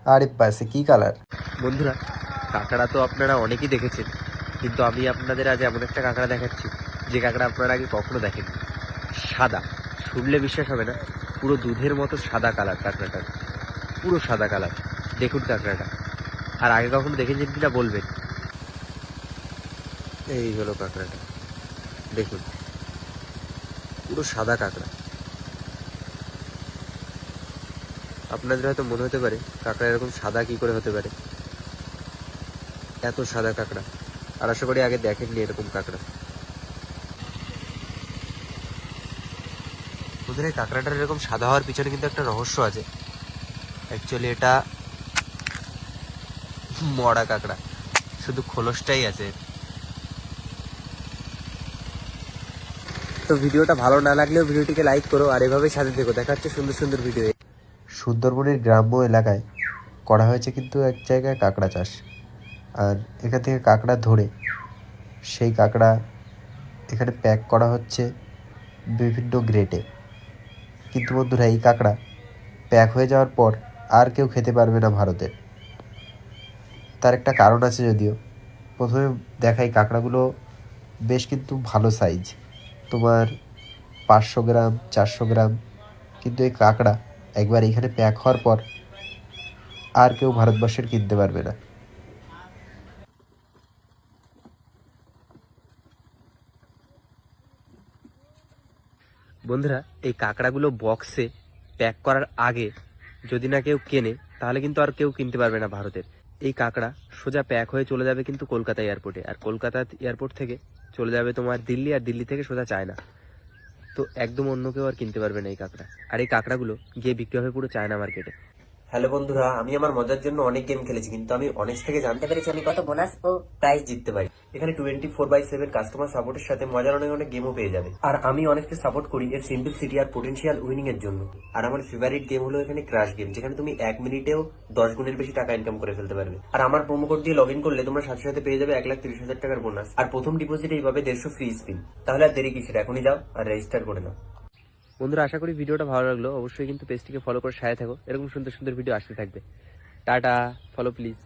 আরে পাশে কি কালার? বন্ধুরা, কাঁকড়া তো আপনারা অনেকেই দেখেছেন, কিন্তু আমি আপনাদের আজ এমন একটা কাঁকড়া দেখাচ্ছি যে কাঁকড়া আপনারা আগে কখনো দেখেননি। সাদা, শুনলে বিশ্বাস হবে না, পুরো দুধের মতো সাদা কালার কাঁকড়াটার, পুরো সাদা কালার। দেখুন কাঁকড়াটা, আর আগে কখনো দেখেছেন কিনা বলবেন। এই হলো কাঁকড়াটা, দেখুন পুরো সাদা কাঁকড়া। আপনাদের হয়তো মনে হতে পারে কাঁকড়া এরকম সাদা কি করে হতে পারে, এত সাদা কাঁকড়া, আর আশা করি আগে দেখেননি এরকম কাঁকড়া। ওদের এই কাঁকড়াটার এরকম সাদা হওয়ার পিছনে কিন্তু একটা রহস্য আছে। অ্যাকচুয়ালি এটা মরা কাঁকড়া, শুধু খোলসটাই আছে। তো ভিডিওটা ভালো না লাগলেও ভিডিওটিকে লাইক করো, আর এভাবেই সাথে থেকো। দেখা হচ্ছে সুন্দর সুন্দর ভিডিও। সুন্দরবনের গ্রাম্য এলাকায় করা হয়েছে কিন্তু এক জায়গায় কাঁকড়া চাষ। আর এখান থেকে কাঁকড়া ধরে সেই কাঁকড়া এখানে প্যাক করা হচ্ছে বিভিন্ন গ্রেডে। কিন্তু বন্ধুরা, এই কাঁকড়া প্যাক হয়ে যাওয়ার পর আর কেউ খেতে পারবে না ভারতের। তার একটা কারণ আছে যদিও। প্রথমে দেখাই, কাঁকড়াগুলো বেশ কিন্তু ভালো সাইজ, তোমার 500 গ্রাম 400 গ্রাম। কিন্তু এই কাঁকড়া একবার এখানে প্যাক হওয়ার পর আর কেউ ভারতবর্ষের কিনতে পারবে না। বন্ধুরা, এই কাঁকড়াগুলো বক্সে প্যাক করার আগে যদি না কেউ কেনে, তাহলে কিন্তু আর কেউ কিনতে পারবে না ভারতের। এই কাঁকড়া সোজা প্যাক হয়ে চলে যাবে কিন্তু কলকাতা এয়ারপোর্টে, আর কলকাতা এয়ারপোর্ট থেকে চলে যাবে তোমার দিল্লি, আর দিল্লি থেকে সোজা চায়না। তো একদম অন্য কেউ আর কিনতে পারবে না এই কাঁকড়া। আর এই কাঁকড়াগুলো গিয়ে বিক্রি হবে পুরো চায়না মার্কেটে। হ্যালো বন্ধুরা, আমি আমার মজার জন্য অনেক গেম খেলেছি, কিন্তু আমি অনেক থেকে জানতে পেরেছি আমি কত বোনাস ও প্রাইজ জিততে পারি। এখানে 24/7 কাস্টমার সাপোর্টের সাথে মজার অনেক অনেক গেমও পেয়ে যাবে। আর আমি অনেককে সাপোর্ট করি এর সিম্পলিসিটি আর পোটেনশিয়াল উইনিং এর জন্য। আর আমার ফেভারিট গেম হলো এখানে ক্রাশ গেম, যেখানে তুমি 1 মিনিটেও 10 গুণের বেশি টাকা ইনকাম করে ফেলতে পারবে। আর আমার প্রোমো কোড দিয়ে লগ ইন করলে তোমরা সাথে সাথে পেয়ে যাবে 1,30,000 টাকার বোনাস, আর প্রথম ডিপোজিটে এইভাবে 150 ফ্রি স্পিন। তাহলে আর দেরি কিসের, এখনই যাও আর রেজিস্টার করে নাও। বন্ধুরা, আশা করি ভিডিওটা ভালো লাগলো। অবশ্যই কিন্তু পেজটিকে ফলো করে সাথে থাকো, এরকম সুন্দর সুন্দর ভিডিও আসতে থাকবে। Tata, follow please.